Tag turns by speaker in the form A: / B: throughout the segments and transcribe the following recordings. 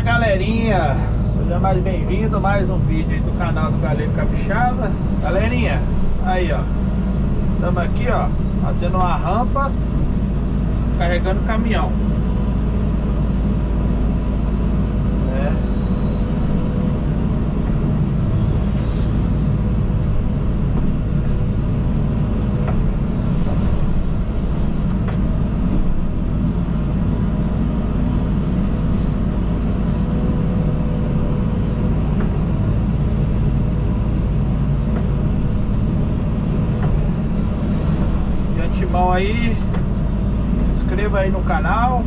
A: Galerinha, seja mais bem-vindo a mais um vídeo aí do canal do Galego Capixaba. Galerinha, aí ó, estamos aqui ó, fazendo uma rampa, carregando caminhão. Antemão aí, se inscreva aí no canal.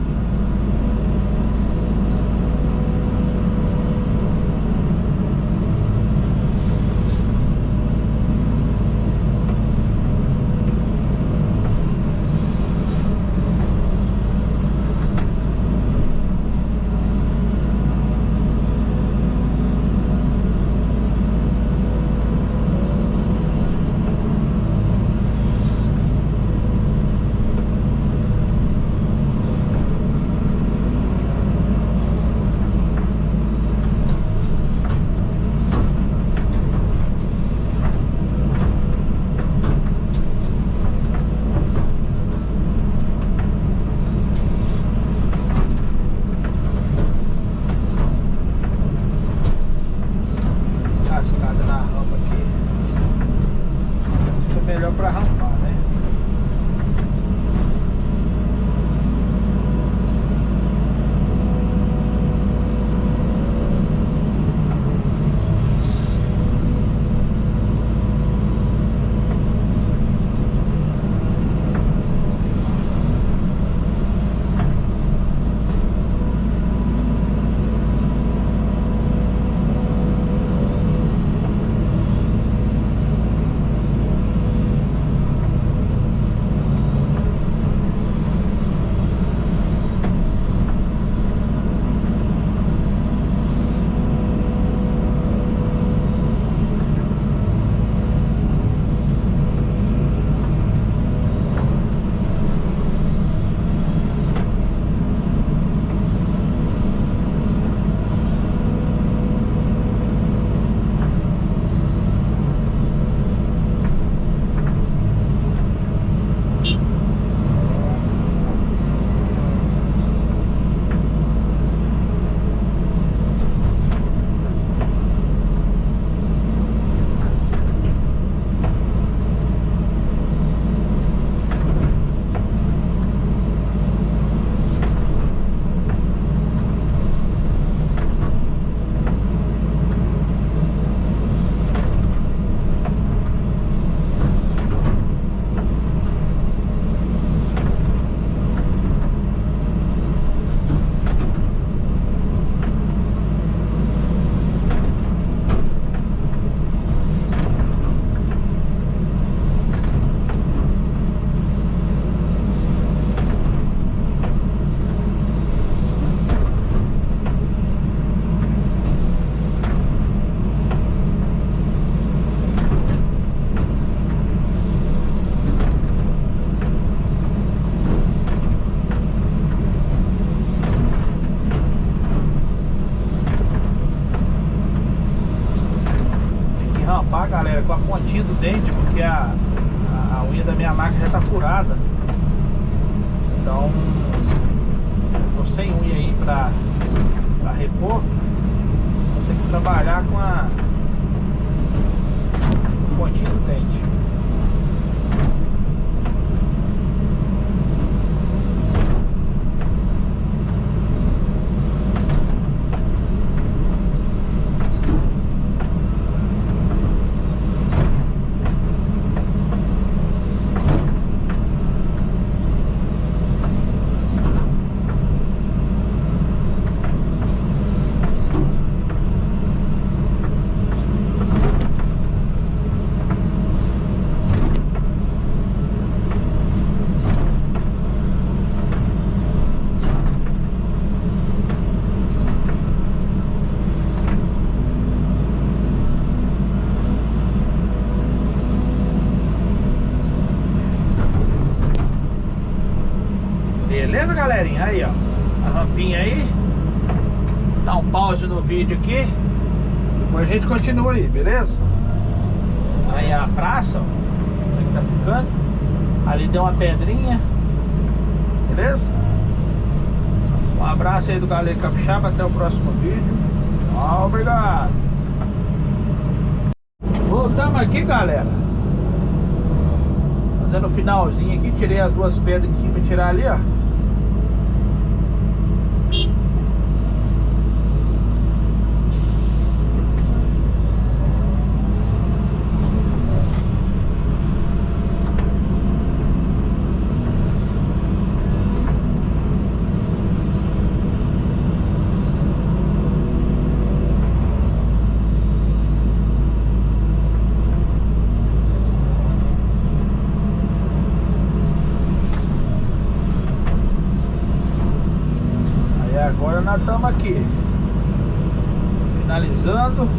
A: Escada na rampa aqui. Fica melhor para rampar, né? Rampar, galera, com a pontinha do dente, porque a unha da minha máquina já tá furada. Então tô sem unha aí pra repor. Vou ter que trabalhar com a pontinha do dente. Beleza, galerinha? Aí, ó, a rampinha aí. Dá um pause no vídeo aqui. Depois a gente continua aí, beleza? Aí a praça, ó, como é que tá ficando. Ali deu uma pedrinha. Beleza? Um abraço aí do Galego Capixaba. Até o próximo vídeo. Tchau, obrigado. Voltamos aqui, galera. Andando no finalzinho aqui. Tirei as duas pedras que tinha pra tirar ali, ó. Agora nós estamos aqui finalizando.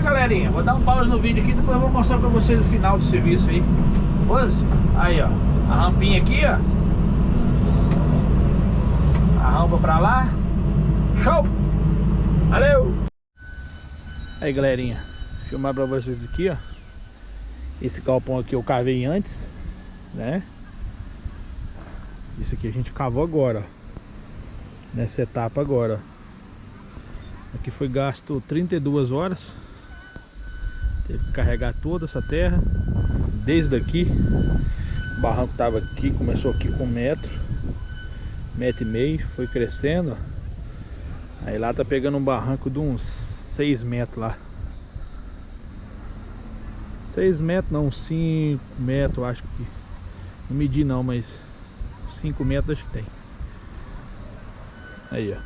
A: Galerinha, vou dar um pause no vídeo aqui, depois eu vou mostrar pra vocês o final do serviço aí. Pois, aí ó, a rampinha aqui ó, a rampa pra lá. Show! Valeu! Aí galerinha, vou filmar pra vocês aqui ó. Esse galpão aqui eu cavei antes, né? Isso aqui a gente cavou agora, ó. Nessa etapa agora, ó. Aqui foi gasto 32 horas. Teve que carregar toda essa terra. Desde aqui. O barranco estava aqui, começou aqui com 1 metro, 1,5 metro, foi crescendo, ó. Aí lá tá pegando um barranco de uns 6 metros lá. 6 metros não, 5 metros acho que. Não medi não, mas 5 metros acho que tem. Aí ó,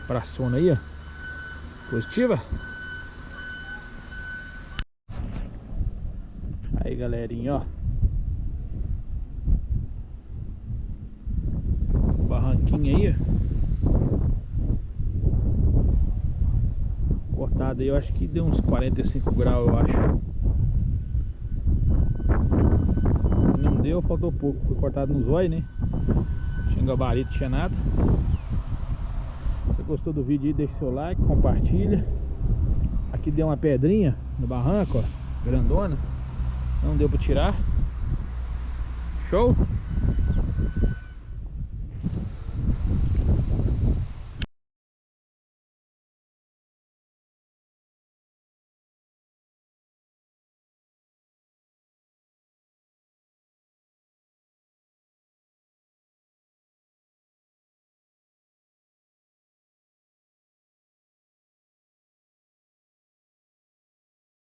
A: praçona aí ó, positiva. Aí galerinha ó, barranquinho aí ó, cortado aí, eu acho que deu uns 45 graus eu acho.
B: deu, faltou pouco. Foi cortado no zóio, né? Tinha gabarito, tinha nada. Se você gostou do vídeo aí, deixa seu like, compartilha. Aqui deu uma pedrinha no barranco, ó, grandona. Não deu pra tirar. Show?